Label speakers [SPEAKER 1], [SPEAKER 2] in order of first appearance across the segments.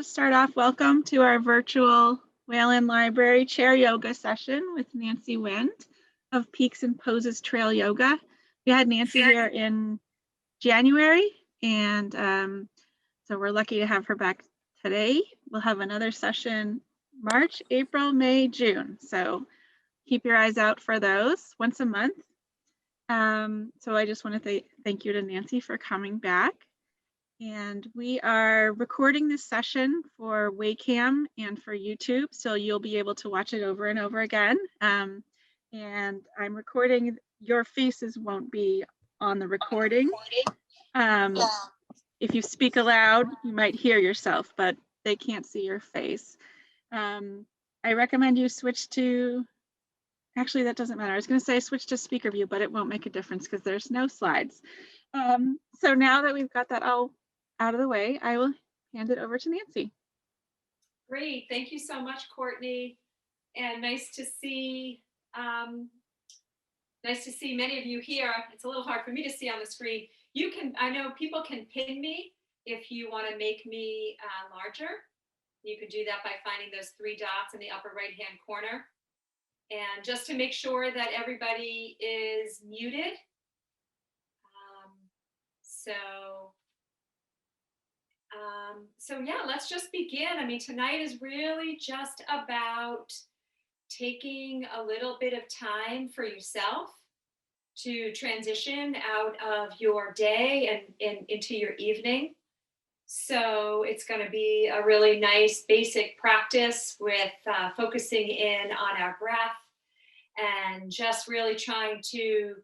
[SPEAKER 1] to start off, welcome to our virtual Wayland Library chair yoga session with Nancy Wind of Peaks and Poses Trail Yoga. We had Nancy here in January, and so we're lucky to have her back today. We'll have another session March, April, May, June. So keep your eyes out for those once a month. So I just want to thank you to Nancy for coming back. And we are recording this session for Waycam and for YouTube, so you'll be able to watch it over and over again. And I'm recording, your faces won't be on the recording. If you speak aloud, you might hear yourself, but they can't see your face. I recommend you switch to, actually that doesn't matter. I was gonna say switch to speaker view, but it won't make a difference because there's no slides. So now that we've got that all out of the way, I will hand it over to Nancy.
[SPEAKER 2] Great, thank you so much, Courtney, and nice to see many of you here. It's a little hard for me to see on the screen. You can, I know people can pin me if you want to make me larger. You can do that by finding those three dots in the upper right-hand corner. And just to make sure that everybody is muted. So yeah, let's just begin. I mean, tonight is really just about taking a little bit of time for yourself to transition out of your day and into your evening. So it's going to be a really nice basic practice with focusing in on our breath and just really trying to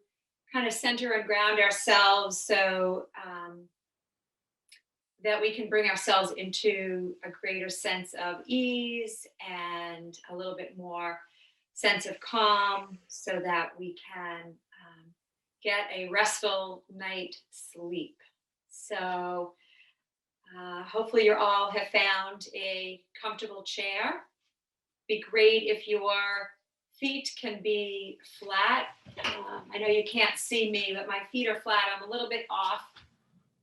[SPEAKER 2] kind of center and ground ourselves so that we can bring ourselves into a greater sense of ease and a little bit more sense of calm so that we can get a restful night sleep. So hopefully you all have found a comfortable chair. Be great if your feet can be flat. I know you can't see me, but my feet are flat. I'm a little bit off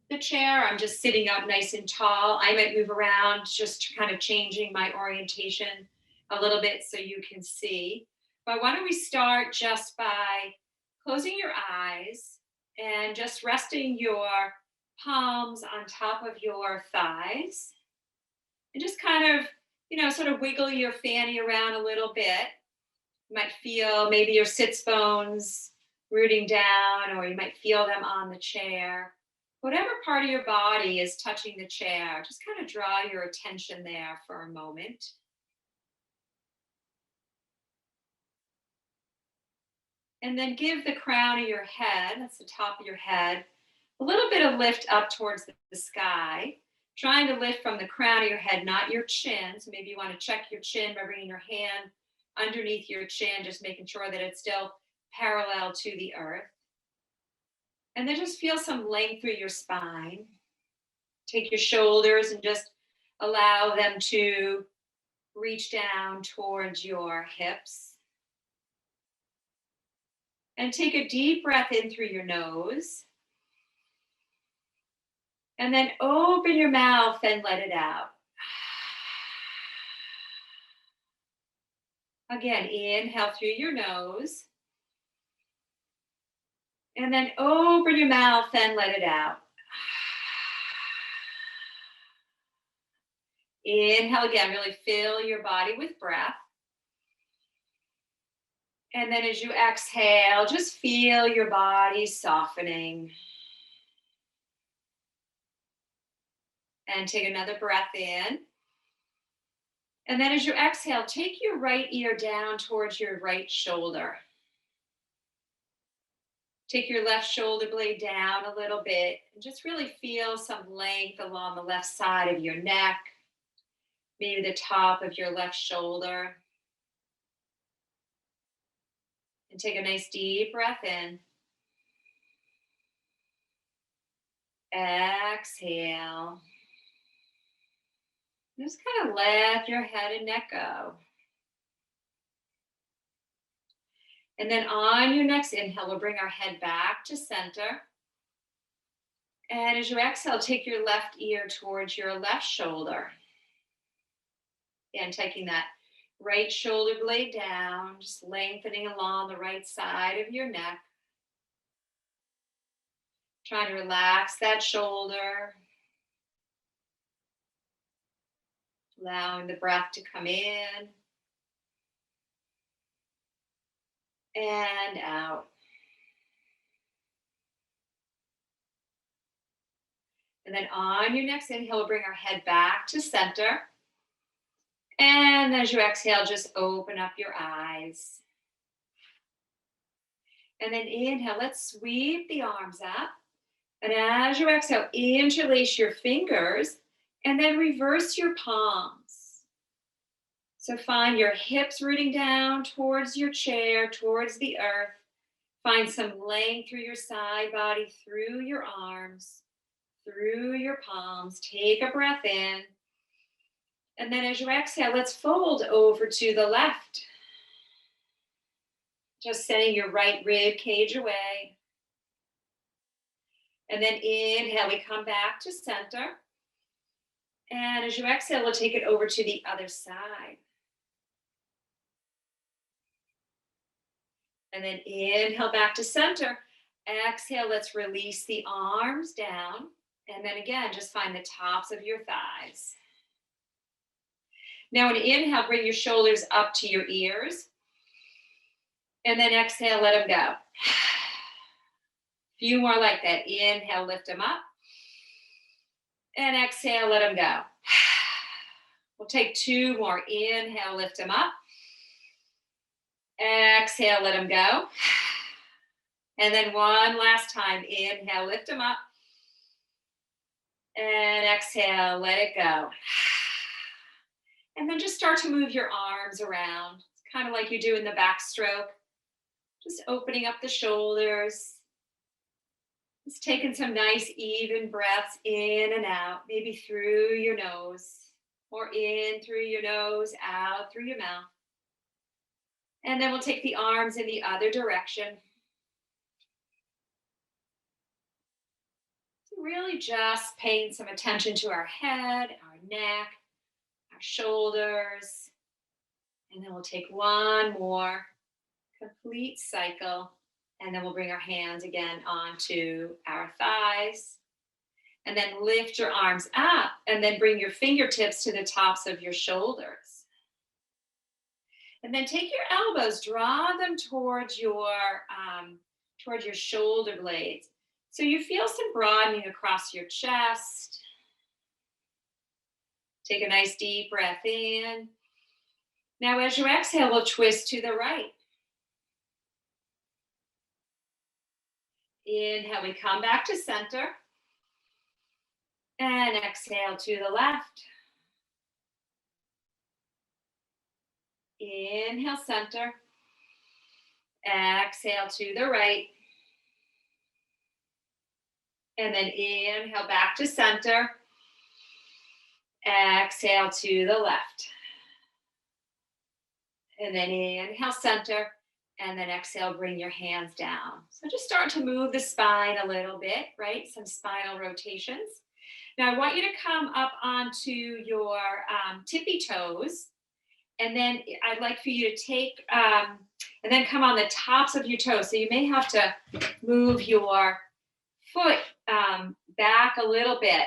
[SPEAKER 2] the chair. I'm just sitting up nice and tall. I might move around, just kind of changing my orientation a little bit so you can see. But why don't we start just by closing your eyes and just resting your palms on top of your thighs. And just kind of, sort of wiggle your fanny around a little bit. You might feel maybe your sits bones rooting down, or you might feel them on the chair. Whatever part of your body is touching the chair, just kind of draw your attention there for a moment. And then give the crown of your head, that's the top of your head, a little bit of lift up towards the sky. Trying to lift from the crown of your head, not your chin. So maybe you want to check your chin by bringing your hand underneath your chin, just making sure that it's still parallel to the earth. And then just feel some length through your spine. Take your shoulders and just allow them to reach down towards your hips. And take a deep breath in through your nose. And then open your mouth and let it out. Again, inhale through your nose. And then open your mouth and let it out. Inhale again, really fill your body with breath. And then as you exhale, just feel your body softening. And take another breath in. And then as you exhale, take your right ear down towards your right shoulder. Take your left shoulder blade down a little bit and just really feel some length along the left side of your neck, maybe the top of your left shoulder. And take a nice deep breath in. Exhale. Just kind of let your head and neck go. And then on your next inhale, we'll bring our head back to center. And as you exhale, take your left ear towards your left shoulder. And taking that right shoulder blade down, just lengthening along the right side of your neck. Trying to relax that shoulder. Allowing the breath to come in and out. And then on your next inhale, we'll bring our head back to center. And as you exhale, just open up your eyes. And then inhale, let's sweep the arms up. And as you exhale, interlace your fingers and then reverse your palms. So find your hips rooting down towards your chair, towards the earth. Find some length through your side body, through your arms, through your palms. Take a breath in. And then as you exhale, let's fold over to the left. Just sending your right rib cage away. And then inhale, we come back to center. And as you exhale, we'll take it over to the other side. And then inhale back to center. Exhale, let's release the arms down. And then again, just find the tops of your thighs. Now, an inhale, bring your shoulders up to your ears. And then exhale, let them go. Few more like that. Inhale, lift them up. And exhale, let them go. We'll take two more. Inhale, lift them up. Exhale, let them go. And then one last time. Inhale, lift them up. And exhale, let it go. And then just start to move your arms around. It's kind of like you do in the backstroke. Just opening up the shoulders. Just taking some nice even breaths in and out, maybe through your nose, or in through your nose, out through your mouth. And then we'll take the arms in the other direction. So really just paying some attention to our head, our neck, our shoulders. And then we'll take one more complete cycle. And then we'll bring our hands again onto our thighs. And then lift your arms up and then bring your fingertips to the tops of your shoulders. And then take your elbows, draw them towards your shoulder blades. So you feel some broadening across your chest. Take a nice deep breath in. Now as you exhale, we'll twist to the right. Inhale, we come back to center. And exhale to the left. Inhale, center. Exhale to the right. And then inhale back to center. Exhale to the left. And then inhale, center. And then exhale, bring your hands down. So just start to move the spine a little bit, right? Some spinal rotations. Now I want you to come up onto your tippy toes. And then I'd like for you to take, and then come on the tops of your toes. So you may have to move your foot back a little bit.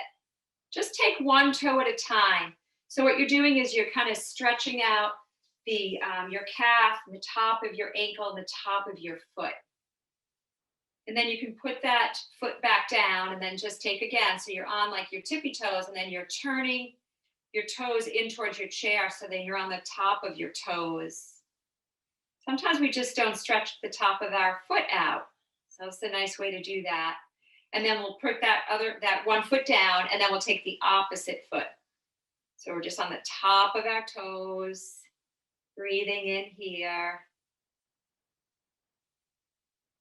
[SPEAKER 2] Just take one toe at a time. So what you're doing is you're kind of stretching out your calf, and the top of your ankle, and the top of your foot. And then you can put that foot back down and then just take again. So you're on like your tippy toes, and then you're turning your toes in towards your chair so that you're on the top of your toes. Sometimes we just don't stretch the top of our foot out. So it's a nice way to do that. And then we'll put that one foot down, and then we'll take the opposite foot. So we're just on the top of our toes. Breathing in here.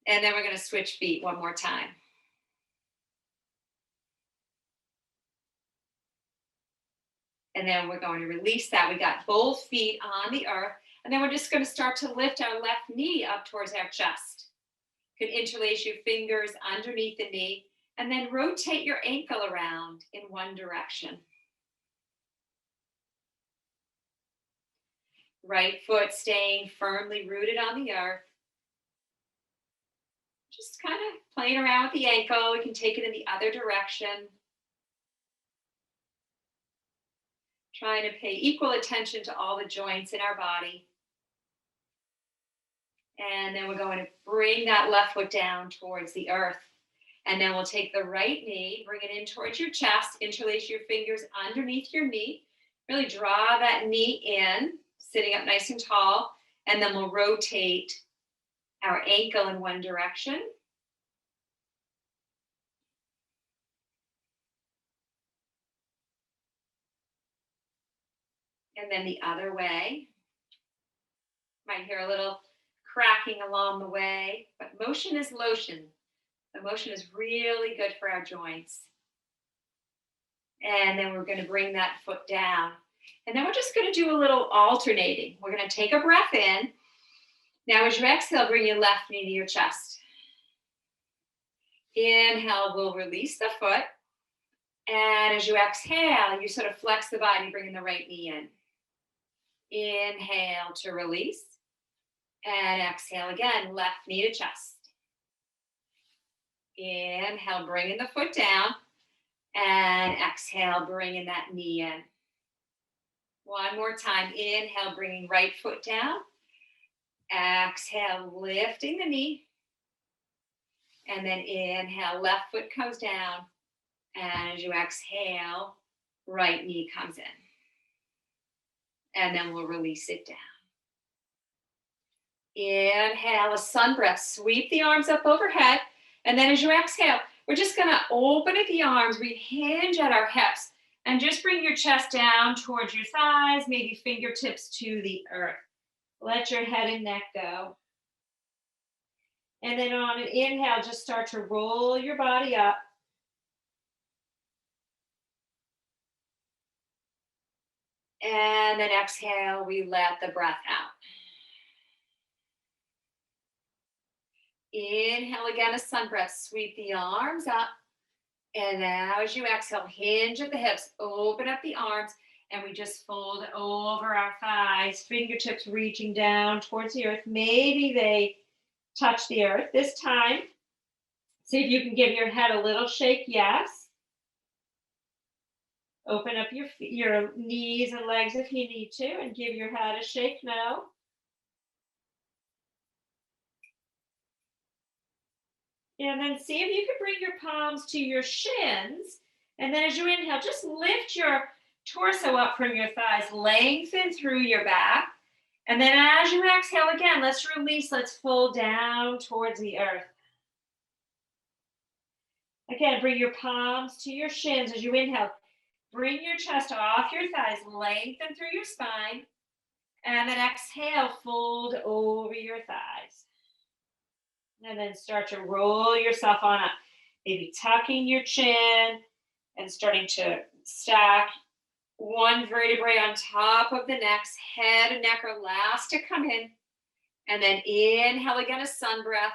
[SPEAKER 2] And then we're going to switch feet one more time. And then we're going to release that. We got both feet on the earth. And then we're just going to start to lift our left knee up towards our chest. You can interlace your fingers underneath the knee. And then rotate your ankle around in one direction. Right foot staying firmly rooted on the earth. Just kind of playing around with the ankle. We can take it in the other direction. Trying to pay equal attention to all the joints in our body. And then we're going to bring that left foot down towards the earth. And then we'll take the right knee, bring it in towards your chest, interlace your fingers underneath your knee. Really draw that knee in, sitting up nice and tall. And then we'll rotate our ankle in one direction. And then the other way. Might hear a little cracking along the way, but motion is lotion. The motion is really good for our joints. And then we're going to bring that foot down. And then we're just going to do a little alternating. We're going to take a breath in. Now as you exhale, bring your left knee to your chest. Inhale, we'll release the foot. And as you exhale, you sort of flex the body, bringing the right knee in. Inhale to release. And exhale again, left knee to chest. Inhale, bringing the foot down. And exhale, bringing that knee in. One more time. Inhale, bringing right foot down. Exhale, lifting the knee. And then inhale, left foot comes down. And as you exhale, right knee comes in. And then we'll release it down. Inhale, a sun breath. Sweep the arms up overhead. And then as you exhale, we're just going to open at the arms. We hinge at our hips. And just bring your chest down towards your thighs, maybe fingertips to the earth. Let your head and neck go. And then on an inhale, just start to roll your body up. And then exhale, we let the breath out. Inhale again, a sun breath. Sweep the arms up. And now as you exhale, hinge at the hips, open up the arms, and we just fold over our thighs, fingertips reaching down towards the earth. Maybe they touch the earth. This time, see if you can give your head a little shake, yes. Open up your knees and legs if you need to, and give your head a shake, no. And then see if you can bring your palms to your shins. And then as you inhale, just lift your torso up from your thighs, lengthen through your back. And then as you exhale again, let's release, let's fold down towards the earth. Again, bring your palms to your shins as you inhale. Bring your chest off your thighs, lengthen through your spine. And then exhale, fold over your thighs. And then start to roll yourself on up. Maybe tucking your chin and starting to stack one vertebrae on top of the next. Head and neck are last to come in. And then inhale again, a sun breath.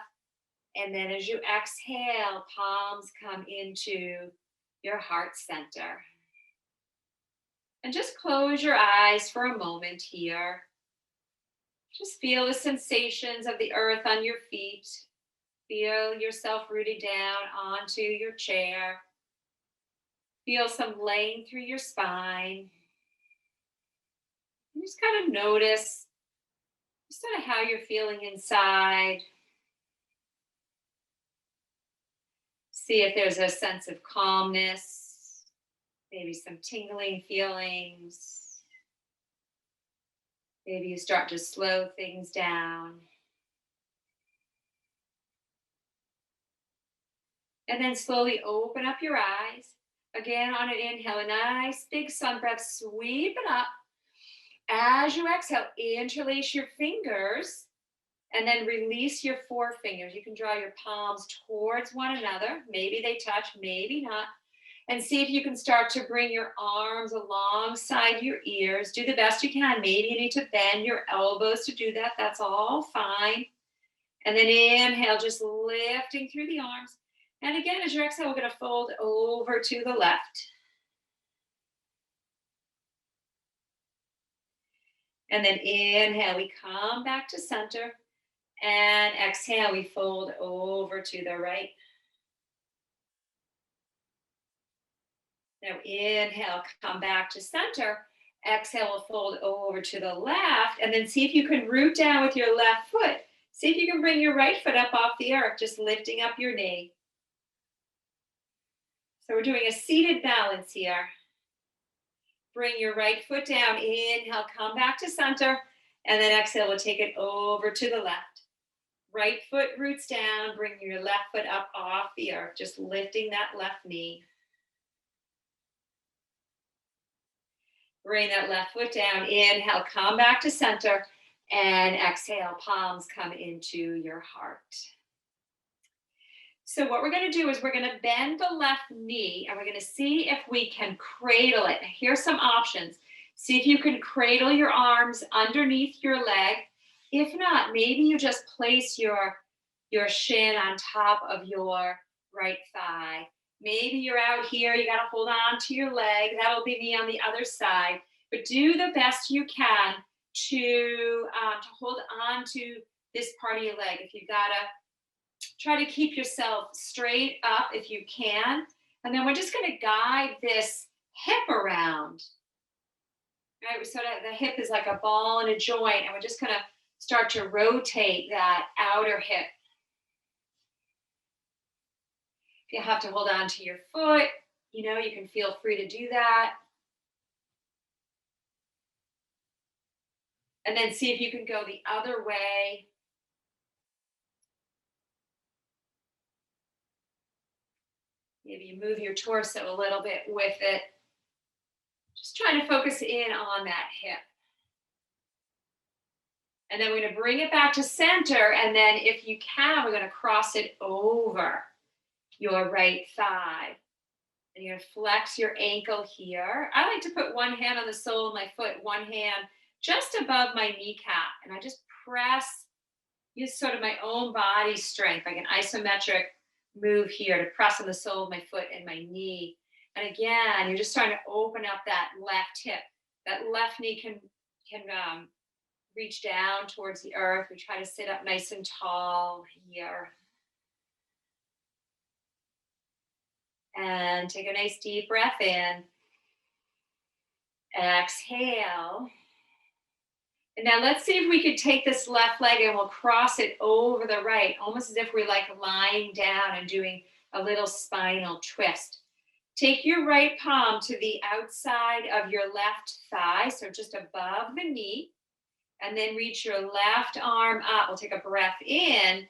[SPEAKER 2] And then as you exhale, palms come into your heart center. And just close your eyes for a moment here. Just feel the sensations of the earth on your feet. Feel yourself rooted down onto your chair. Feel some laying through your spine. And just kind of notice sort of how you're feeling inside. See if there's a sense of calmness, maybe some tingling feelings. Maybe you start to slow things down. And then slowly open up your eyes. Again, on an inhale, a nice big sun breath, sweep it up. As you exhale, interlace your fingers and then release your forefingers. You can draw your palms towards one another. Maybe they touch, maybe not. And see if you can start to bring your arms alongside your ears. Do the best you can. Maybe you need to bend your elbows to do that. That's all fine. And then inhale, just lifting through the arms. And again, as you exhale, we're going to fold over to the left. And then inhale, we come back to center. And exhale, we fold over to the right. Now inhale, come back to center. Exhale, we'll fold over to the left. And then see if you can root down with your left foot. See if you can bring your right foot up off the earth, just lifting up your knee. So we're doing a seated balance here. Bring your right foot down. Inhale, come back to center. And then exhale, we'll take it over to the left. Right foot roots down. Bring your left foot up off the earth, just lifting that left knee. Bring that left foot down. Inhale, come back to center. And exhale, palms come into your heart. So what we're going to do is we're going to bend the left knee and we're going to see if we can cradle it. Here's some options. See if you can cradle your arms underneath your leg. If not, maybe you just place your shin on top of your right thigh. Maybe you're out here, you got to hold on to your leg. That'll be me on the other side. But do the best you can to hold on to this part of your leg. If you got to try to keep yourself straight up if you can. And then we're just going to guide this hip around. Right? So that the hip is like a ball and a joint. And we're just going to start to rotate that outer hip. If you have to hold on to your foot, you can feel free to do that. And then see if you can go the other way. Maybe you move your torso a little bit with it. Just trying to focus in on that hip. And then we're going to bring it back to center. And then if you can, we're going to cross it over your right thigh. And you're going to flex your ankle here. I like to put one hand on the sole of my foot, one hand just above my kneecap. And I just use sort of my own body strength, like an isometric move here to press on the sole of my foot and my knee. And again, you're just trying to open up that left hip. That left knee can reach down towards the earth. We try to sit up nice and tall here. And take a nice deep breath in. Exhale. And now let's see if we could take this left leg and we'll cross it over the right, almost as if we're like lying down and doing a little spinal twist. Take your right palm to the outside of your left thigh, so just above the knee, and then reach your left arm up. We'll take a breath in,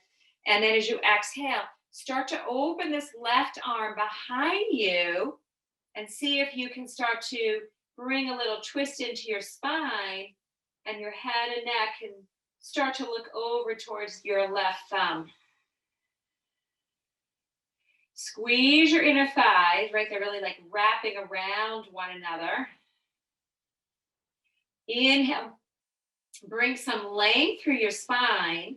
[SPEAKER 2] and then as you exhale, start to open this left arm behind you and see if you can start to bring a little twist into your spine, and your head and neck can start to look over towards your left thumb. Squeeze your inner thighs, right? They're really like wrapping around one another. Inhale, bring some length through your spine.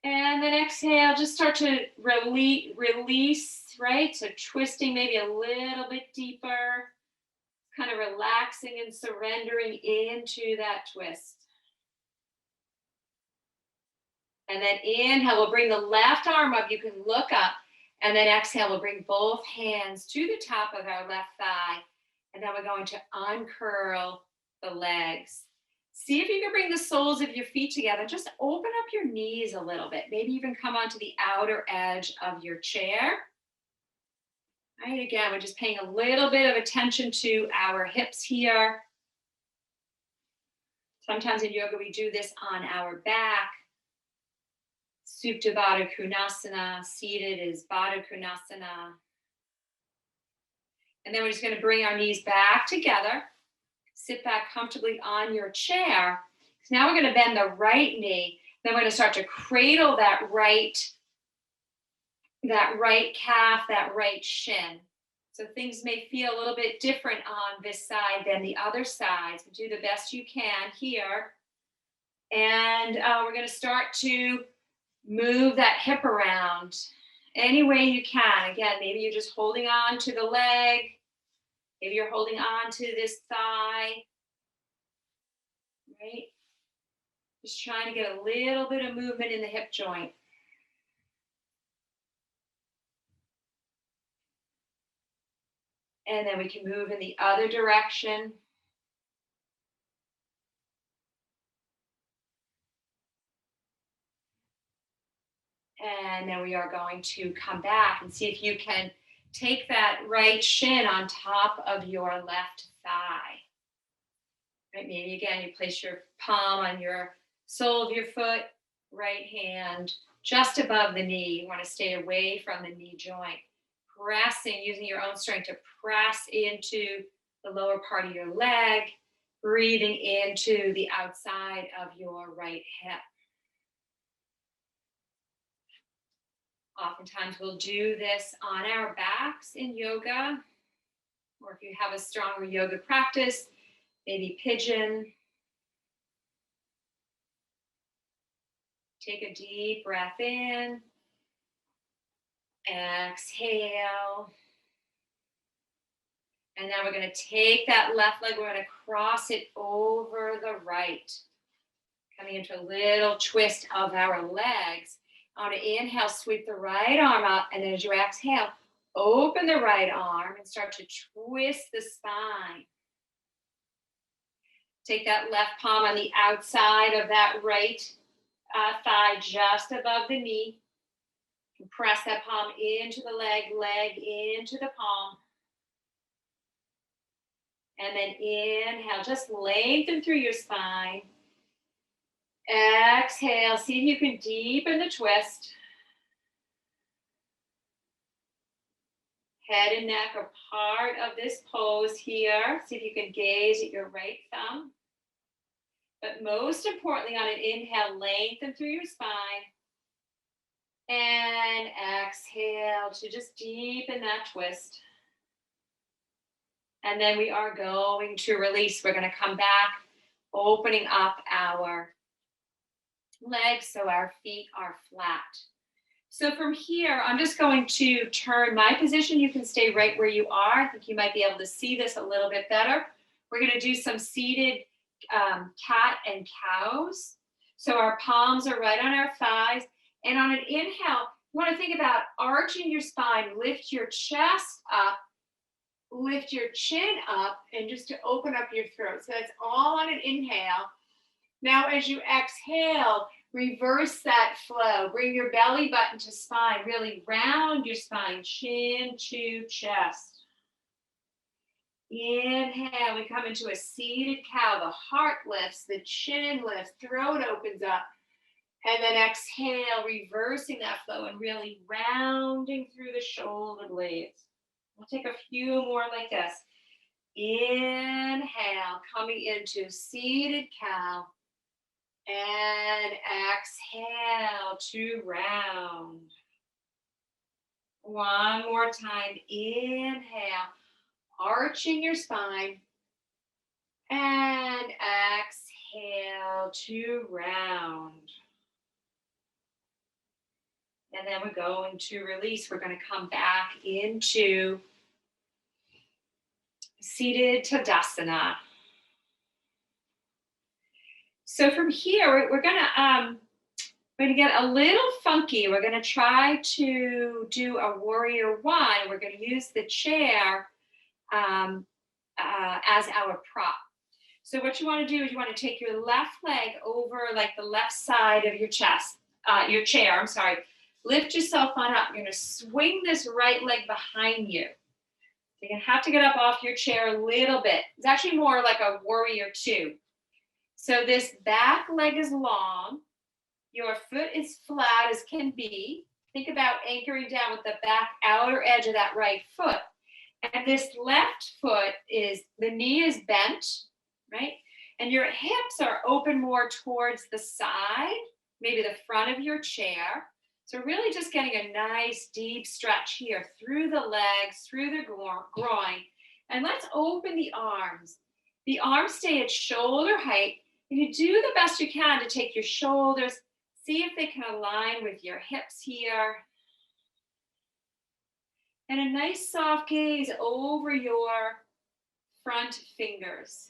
[SPEAKER 2] And then exhale, just start to release, right? So twisting maybe a little bit deeper. Kind of relaxing and surrendering into that twist. And then inhale, we'll bring the left arm up. You can look up. And then exhale, we'll bring both hands to the top of our left thigh. And then we're going to uncurl the legs. See if you can bring the soles of your feet together. Just open up your knees a little bit. Maybe even come onto the outer edge of your chair. Right, again, we're just paying a little bit of attention to our hips here. Sometimes in yoga, we do this on our back. Supta Badakunasana, seated is Badakunasana. And then we're just going to bring our knees back together. Sit back comfortably on your chair. So now we're going to bend the right knee. Then we're going to start to cradle that right calf, that right shin. So things may feel a little bit different on this side than the other side. So do the best you can here. And we're going to start to move that hip around any way you can. Again, maybe you're just holding on to the leg. Maybe you're holding on to this thigh. right? Just trying to get a little bit of movement in the hip joint. And then we can move in the other direction. And then we are going to come back and see if you can take that right shin on top of your left thigh. Right, maybe again, you place your palm on your sole of your foot, right hand just above the knee. You want to stay away from the knee joint. Pressing, using your own strength to press into the lower part of your leg, breathing into the outside of your right hip. Oftentimes we'll do this on our backs in yoga, or if you have a stronger yoga practice, maybe pigeon. Take a deep breath in, exhale. And now we're going to take that left leg, we're going to cross it over the right. Coming into a little twist of our legs. On an inhale, sweep the right arm up, and then as you exhale, open the right arm and start to twist the spine. Take that left palm on the outside of that right thigh, just above the knee. Press that palm into the leg, leg into the palm. And then inhale, just lengthen through your spine. Exhale, see if you can deepen the twist. Head and neck are part of this pose here. See if you can gaze at your right thumb. But most importantly, on an inhale, lengthen through your spine. And exhale to just deepen that twist. And then we are going to release. We're going to come back, opening up our legs so our feet are flat. So from here, I'm just going to turn my position. You can stay right where you are. I think you might be able to see this a little bit better. We're going to do some seated cat and cows. So our palms are right on our thighs. And on an inhale, you want to think about arching your spine, lift your chest up, lift your chin up, and just to open up your throat. So that's all on an inhale. Now, as you exhale, reverse that flow. Bring your belly button to spine. Really round your spine, chin to chest. Inhale, we come into a seated cow. The heart lifts, the chin lifts, throat opens up. And then exhale, reversing that flow and really rounding through the shoulder blades. We'll take a few more like this. Inhale, coming into seated cow. And exhale to round. One more time. Inhale, arching your spine. And exhale to round. And then we're going to release. We're going to come back into seated Tadasana. So from here, we're going to get a little funky. We're going to try to do a warrior one. We're going to use the chair as our prop. So what you want to do is you want to take your left leg over like the left side of your chest, your chair, I'm sorry. Lift yourself on up. You're going to swing this right leg behind you. You're going to have to get up off your chair a little bit. It's actually more like a warrior two. So this back leg is long. Your foot is flat as can be. Think about anchoring down with the back outer edge of that right foot. And this left foot is, the knee is bent, right? And your hips are open more towards the side, maybe the front of your chair. So really just getting a nice deep stretch here through the legs, through the groin. And let's open the arms. The arms stay at shoulder height. And you do the best you can to take your shoulders, see if they can align with your hips here. And a nice soft gaze over your front fingers.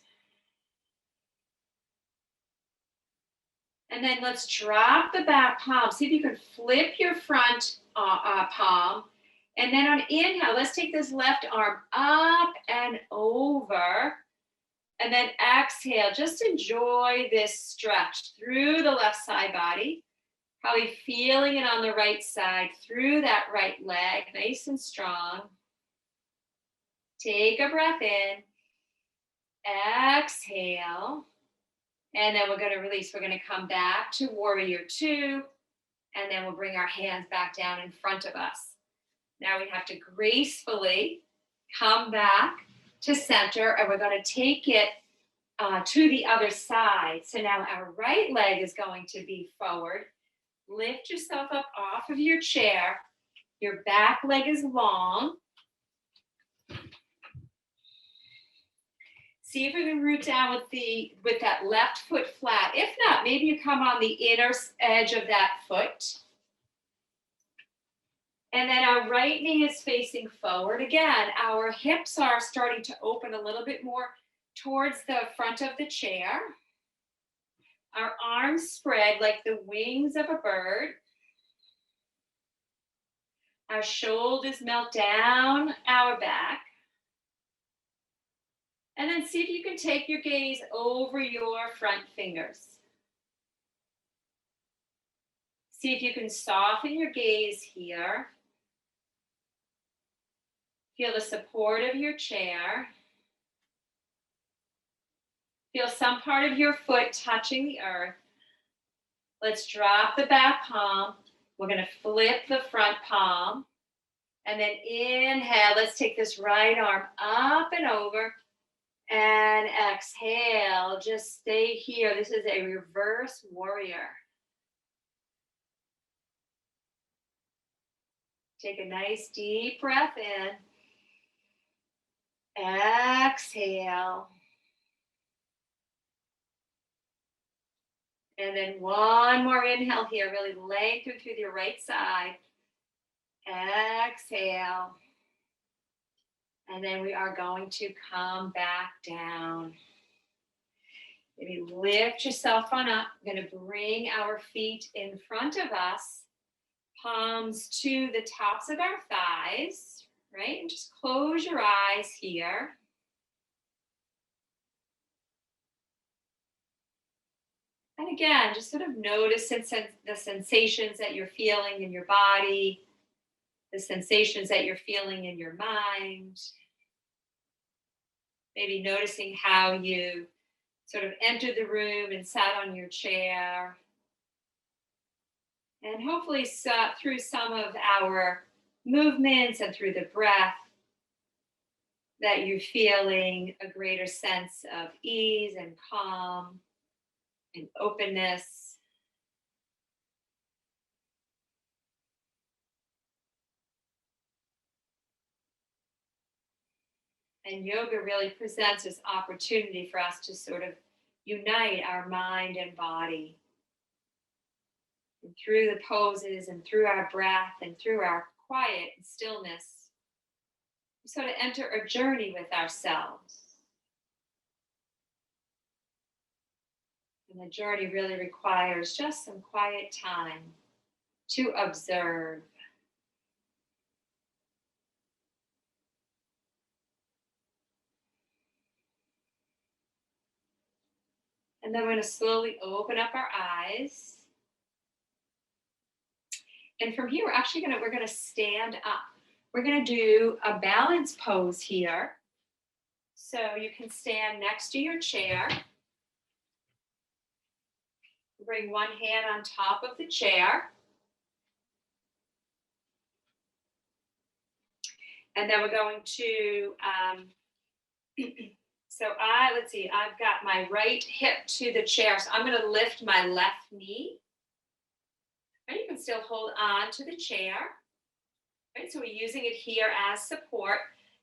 [SPEAKER 2] And then let's drop the back palm. See if you can flip your front palm. And then on inhale, let's take this left arm up and over. And then exhale, just enjoy this stretch through the left side body. Probably feeling it on the right side through that right leg, nice and strong. Take a breath in. Exhale. And then we're going to release. We're going to come back to warrior two. And then we'll bring our hands back down in front of us. Now we have to gracefully come back to center. And we're going to take it to the other side. So now our right leg is going to be forward. Lift yourself up off of your chair. Your back leg is long. See if we can root down with that left foot flat. If not, maybe you come on the inner edge of that foot. And then our right knee is facing forward. Again, our hips are starting to open a little bit more towards the front of the chair. Our arms spread like the wings of a bird. Our shoulders melt down our back. And then see if you can take your gaze over your front fingers. See if you can soften your gaze here. Feel the support of your chair. Feel some part of your foot touching the earth. Let's drop the back palm. We're going to flip the front palm. And then inhale. Let's take this right arm up and over. And exhale. Just stay here. This is a reverse warrior. Take a nice deep breath in. Exhale. And then one more inhale here. Really lengthen through the right side. Exhale. And then we are going to come back down. Maybe lift yourself on up. I'm going to bring our feet in front of us. Palms to the tops of our thighs, right? And just close your eyes here. And again, just sort of notice the sensations that you're feeling in your body, the sensations that you're feeling in your mind. Maybe noticing how you sort of entered the room and sat on your chair. And hopefully through some of our movements and through the breath, that you're feeling a greater sense of ease and calm and openness. And yoga really presents this opportunity for us to sort of unite our mind and body. And through the poses and through our breath and through our quiet and stillness, we sort of enter a journey with ourselves. And the journey really requires just some quiet time to observe. And then we're going to slowly open up our eyes. And from here, we're going to stand up. We're going to do a balance pose here. So you can stand next to your chair. Bring one hand on top of the chair. And then we're going to, let's see, I've got my right hip to the chair. So I'm going to lift my left knee. And you can still hold on to the chair. Right, so we're using it here as support.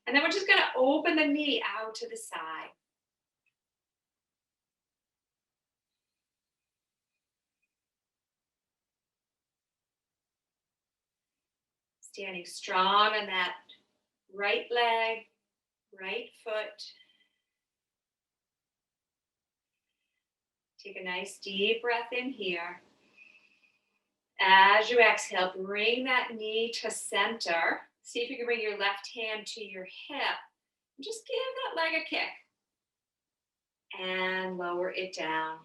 [SPEAKER 2] And then we're just going to open the knee out to the side. Standing strong on that right leg, right foot. Take a nice deep breath in here. As you exhale, bring that knee to center. See if you can bring your left hand to your hip. Just give that leg a kick. And lower it down.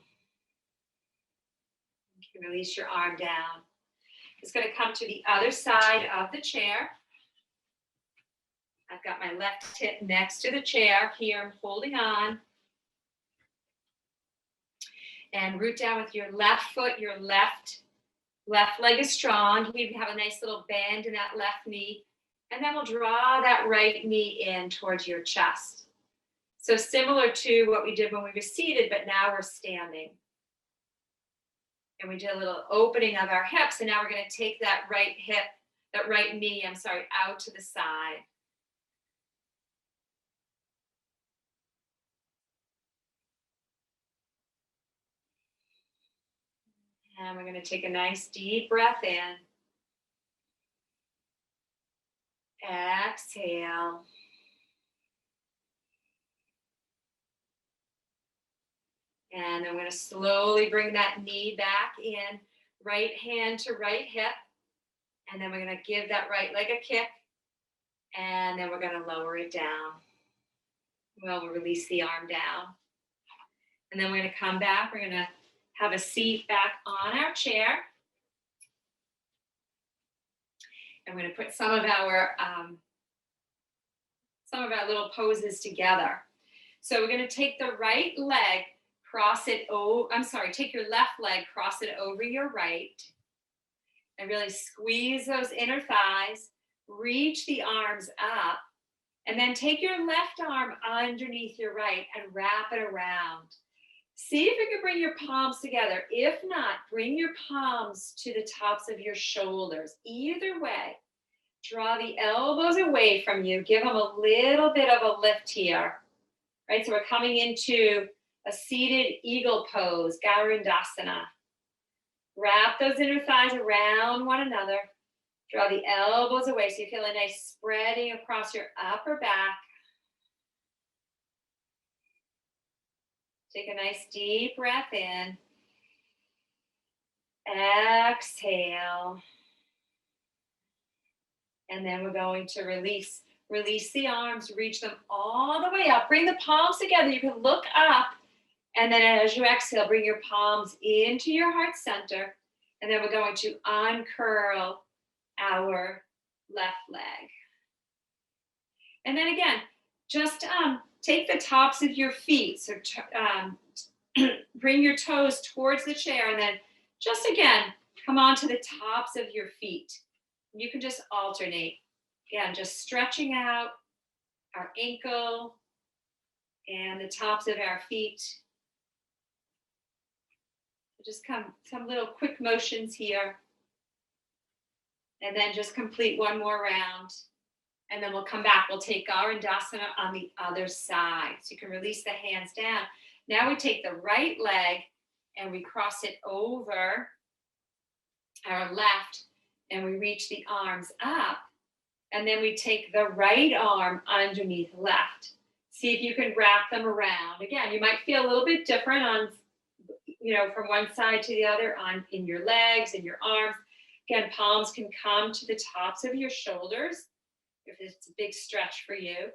[SPEAKER 2] You can release your arm down. It's going to come to the other side of the chair. I've got my left hip next to the chair. Here I'm holding on. And root down with your left foot, your left leg is strong. You have a nice little bend in that left knee. And then we'll draw that right knee in towards your chest. So similar to what we did when we were seated, but now we're standing. And we did a little opening of our hips. And now we're going to take that right knee, out to the side. And we're going to take a nice deep breath in. Exhale. And I'm going to slowly bring that knee back in, right hand to right hip. And then we're going to give that right leg a kick. And then we're going to lower it down. We'll release the arm down. And then we're going to come back. We're going to have a seat back on our chair. And we're going to put some of our little poses together. So we're going to take the right leg, take your left leg, cross it over your right, and really squeeze those inner thighs, reach the arms up, and then take your left arm underneath your right and wrap it around. See if you can bring your palms together. If not, bring your palms to the tops of your shoulders. Either way, draw the elbows away from you. Give them a little bit of a lift here. Right, so we're coming into a seated eagle pose, Garundasana. Wrap those inner thighs around one another. Draw the elbows away so you feel a nice spreading across your upper back. Take a nice deep breath in. Exhale. And then we're going to release. Release the arms, reach them all the way up. Bring the palms together. You can look up. And then as you exhale, bring your palms into your heart center. And then we're going to uncurl our left leg. And then again, just take the tops of your feet. So bring your toes towards the chair. And then just again, come onto the tops of your feet. You can just alternate. Again, just stretching out our ankle and the tops of our feet. Just some little quick motions here. And then just complete one more round. And then we'll come back. We'll take Garundasana on the other side. So you can release the hands down. Now we take the right leg and we cross it over our left and we reach the arms up. And then we take the right arm underneath left. See if you can wrap them around. Again, you might feel a little bit different on, from one side to the other in your legs and your arms. Again, palms can come to the tops of your shoulders if it's a big stretch for you.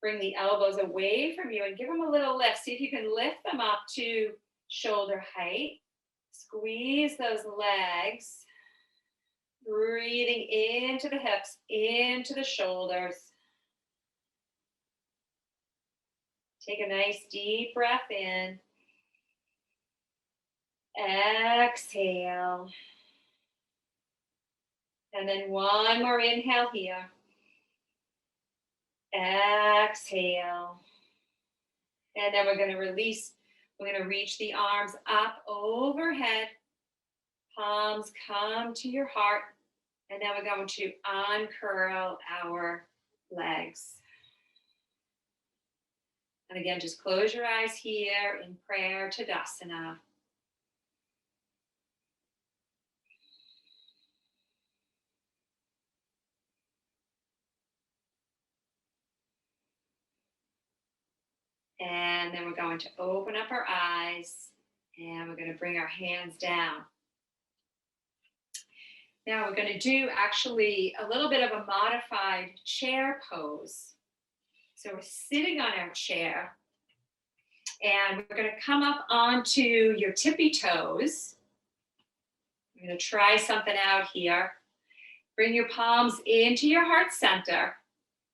[SPEAKER 2] Bring the elbows away from you and give them a little lift. See if you can lift them up to shoulder height. Squeeze those legs. Breathing into the hips, into the shoulders. Take a nice deep breath in. Exhale. And then one more inhale here. Exhale. And then we're going to release. We're going to reach the arms up overhead. Palms come to your heart. And then we're going to uncurl our legs. And again, just close your eyes here in prayer Tadasana. And then we're going to open up our eyes And we're going to bring our hands down. Now we're going to do actually a little bit of a modified chair pose. So we're sitting on our chair and we're going to come up onto your tippy toes. I'm going to try something out here. Bring your palms into your heart center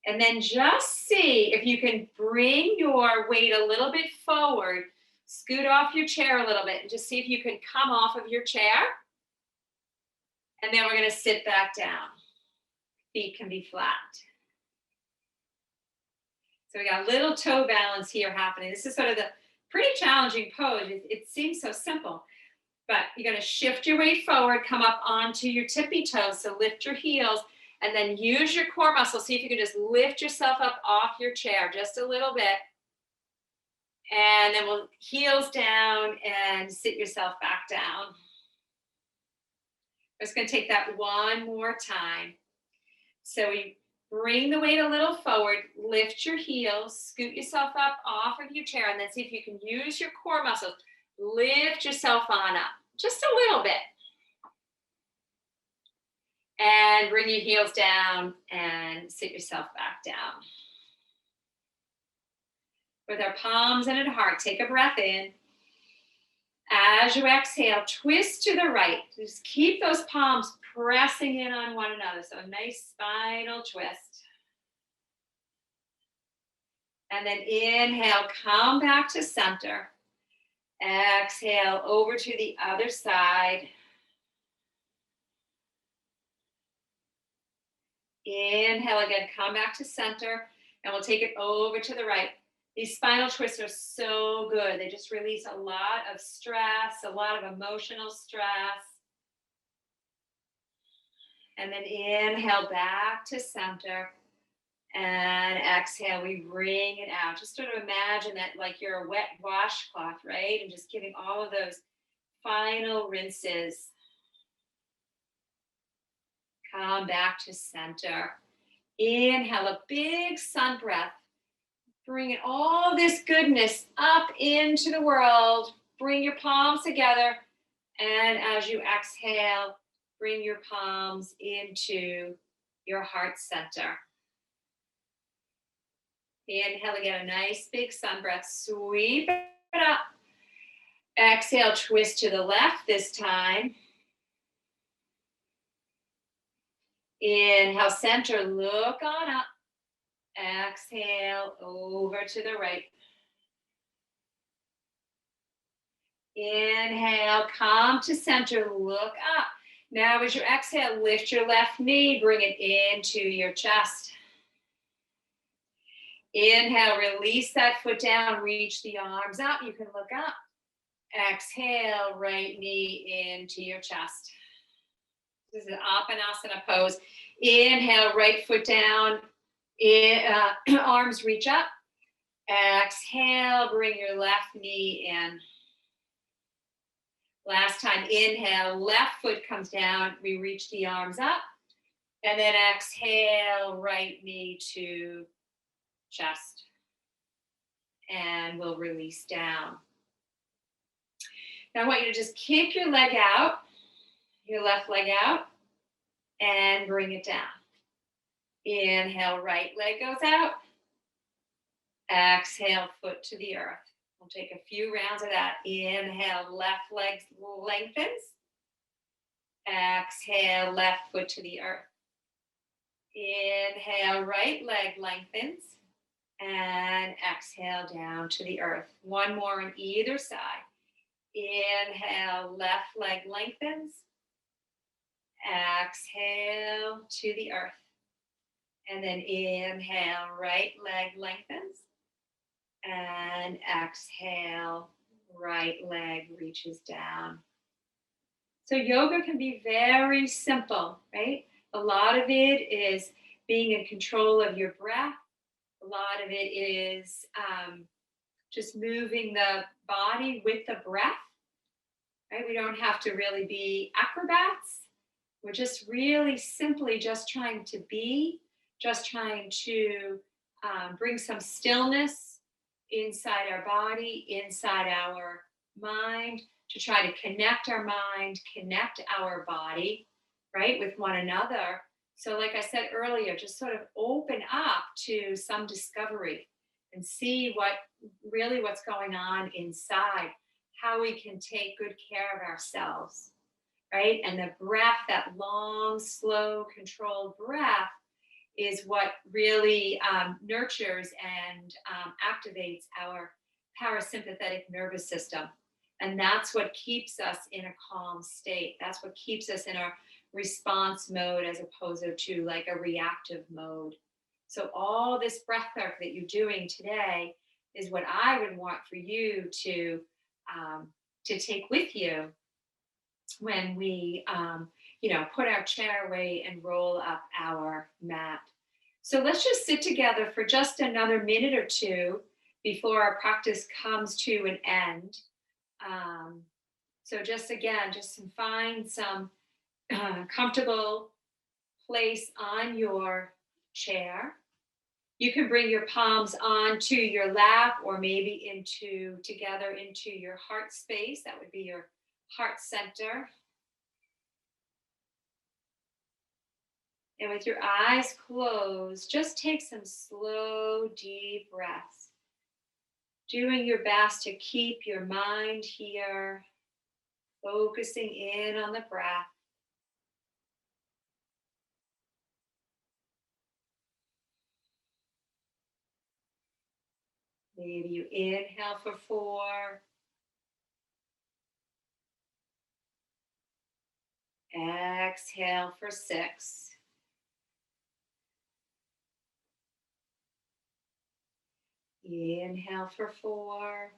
[SPEAKER 2] and then just see if you can bring your weight a little bit forward. Scoot off your chair a little bit and just see if you can come off of your chair. And then we're going to sit back down. Feet can be flat. So we got a little toe balance here happening. This is sort of the pretty challenging pose. It seems so simple, but you're going to shift your weight forward, come up onto your tippy toes. So lift your heels and then use your core muscle. See if you can just lift yourself up off your chair just a little bit. And then we'll heels down and sit yourself back down. I'm just going to take that one more time. So we bring the weight a little forward, lift your heels, scoot yourself up off of your chair, and then see if you can use your core muscles. Lift yourself on up, just a little bit. And bring your heels down and sit yourself back down. With our palms and at heart, take a breath in. As you exhale, twist to the right. Just keep those palms pressing in on one another. So a nice spinal twist. And then inhale, come back to center. Exhale over to the other side. Inhale again, come back to center. And we'll take it over to the right. These spinal twists are so good. They just release a lot of stress, a lot of emotional stress. And then inhale back to center. And exhale, we bring it out. Just sort of imagine that like you're a wet washcloth, right? And just giving all of those final rinses. Come back to center. Inhale, a big sun breath. Bringing all this goodness up into the world. Bring your palms together. And as you exhale, bring your palms into your heart center. Inhale again, a nice big sun breath. Sweep it up. Exhale, twist to the left this time. Inhale, center, look on up. Exhale, over to the right. Inhale, come to center, look up. Now as you exhale, lift your left knee, bring it into your chest. Inhale, release that foot down, reach the arms up. You can look up. Exhale, right knee into your chest. This is an Badakunasana pose. Inhale, right foot down. Arms reach up. Exhale, bring your left knee in. Last time, inhale, left foot comes down. We reach the arms up. And then exhale, right knee to chest. And we'll release down. Now I want you to just kick your leg out, your left leg out, and bring it down. Inhale, right leg goes out. Exhale, foot to the earth. We'll take a few rounds of that. Inhale, left leg lengthens. Exhale, left foot to the earth. Inhale, right leg lengthens. And exhale down to the earth. One more on either side. Inhale, left leg lengthens. Exhale to the earth. And then inhale, right leg lengthens. And exhale, right leg reaches down. So yoga can be very simple, right? A lot of it is being in control of your breath. A lot of it is just moving the body with the breath, right? We don't have to really be acrobats. We're just really simply just trying to be, just trying to bring some stillness inside our body, inside our mind, to try to connect our mind, connect our body, right, with one another. So like I said earlier, just sort of open up to some discovery and see what's going on inside, how we can take good care of ourselves, right? And the breath, that long, slow, controlled breath, is what really nurtures and activates our parasympathetic nervous system. And that's what keeps us in a calm state. That's what keeps us in a response mode as opposed to like a reactive mode. So all this breath work that you're doing today is what I would want for you to take with you when we put our chair away and roll up our mat. So let's just sit together for just another minute or two before our practice comes to an end. So just find some comfortable place on your chair. You can bring your palms onto your lap or maybe together into your heart space. That would be your heart center. And with your eyes closed, just take some slow, deep breaths. Doing your best to keep your mind here, focusing in on the breath. Maybe you inhale for 4. Exhale for 6. Inhale for 4.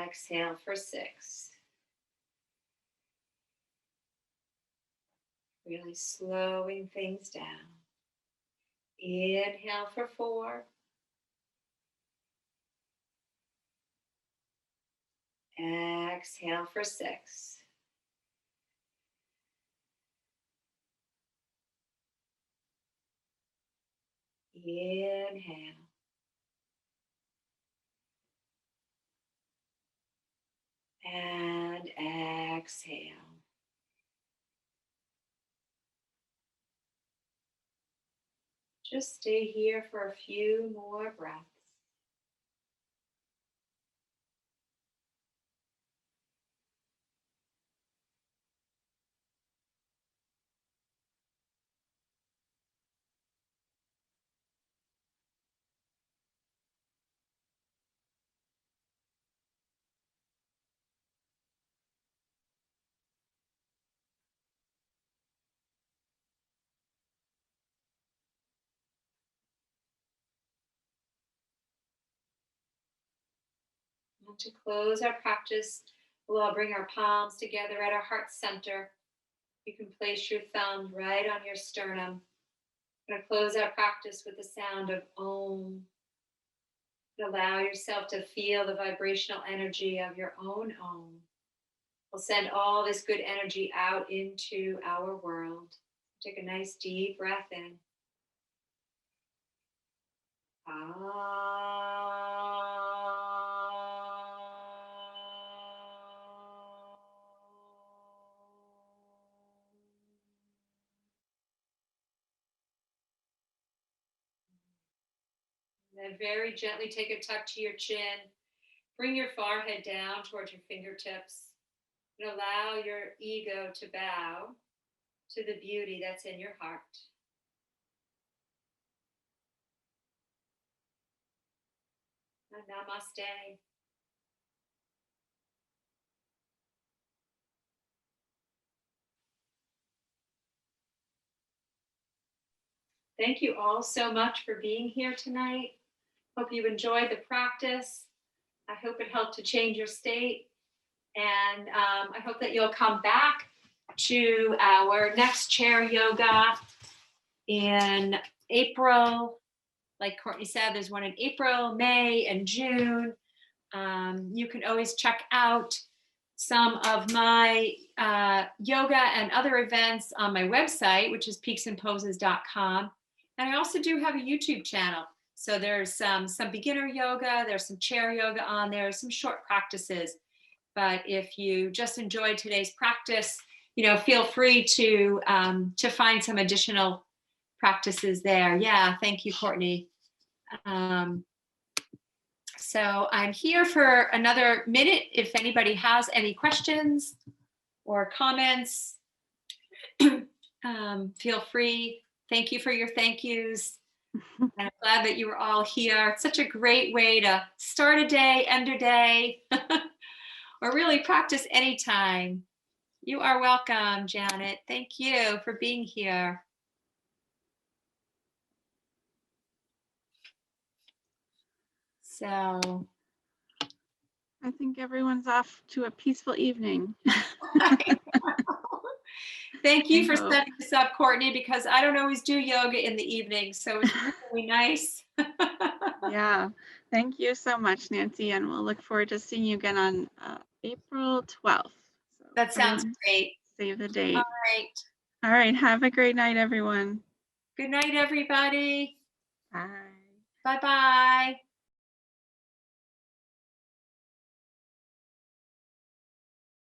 [SPEAKER 2] Exhale for 6. Really slowing things down. Inhale for 4. Exhale for 6. Inhale. And exhale. Just stay here for a few more breaths. And to close our practice, we'll bring our palms together at our heart center. You can place your thumb right on your sternum. We're going to close our practice with the sound of Om. Allow yourself to feel the vibrational energy of your own Om. We'll send all this good energy out into our world. Take a nice deep breath in. Then very gently take a tuck to your chin. Bring your forehead down towards your fingertips. And allow your ego to bow to the beauty that's in your heart. And namaste. Thank you all so much for being here tonight. Hope you enjoyed the practice. I hope it helped to change your state. And I hope that you'll come back to our next chair yoga in April. Like Courtney said, there's one in April, May, and June. You can always check out some of my yoga and other events on my website, which is peaksandposes.com. And I also do have a YouTube channel. So there's some beginner yoga, there's some chair yoga on there, some short practices. But if you just enjoyed today's practice, feel free to find some additional practices there. Yeah, thank you, Courtney. So I'm here for another minute. If anybody has any questions or comments, feel free. Thank you for your thank yous. And I'm glad that you were all here. It's such a great way to start a day, end a day, or really practice anytime. You are welcome, Janet. Thank you for being here. So
[SPEAKER 1] I think everyone's off to a peaceful evening.
[SPEAKER 2] thank you
[SPEAKER 1] I
[SPEAKER 2] for
[SPEAKER 1] hope.
[SPEAKER 2] setting this up, Courtney, because I don't always do yoga in the evening, so it's really nice.
[SPEAKER 1] Yeah, thank you so much, Nancy, and we'll look forward to seeing you again on April 12th. So
[SPEAKER 2] That sounds
[SPEAKER 1] everyone
[SPEAKER 2] great.
[SPEAKER 1] save the date.
[SPEAKER 2] All right.
[SPEAKER 1] All right, have a great night, everyone.
[SPEAKER 2] Good night, everybody.
[SPEAKER 1] Bye.
[SPEAKER 2] Bye-bye.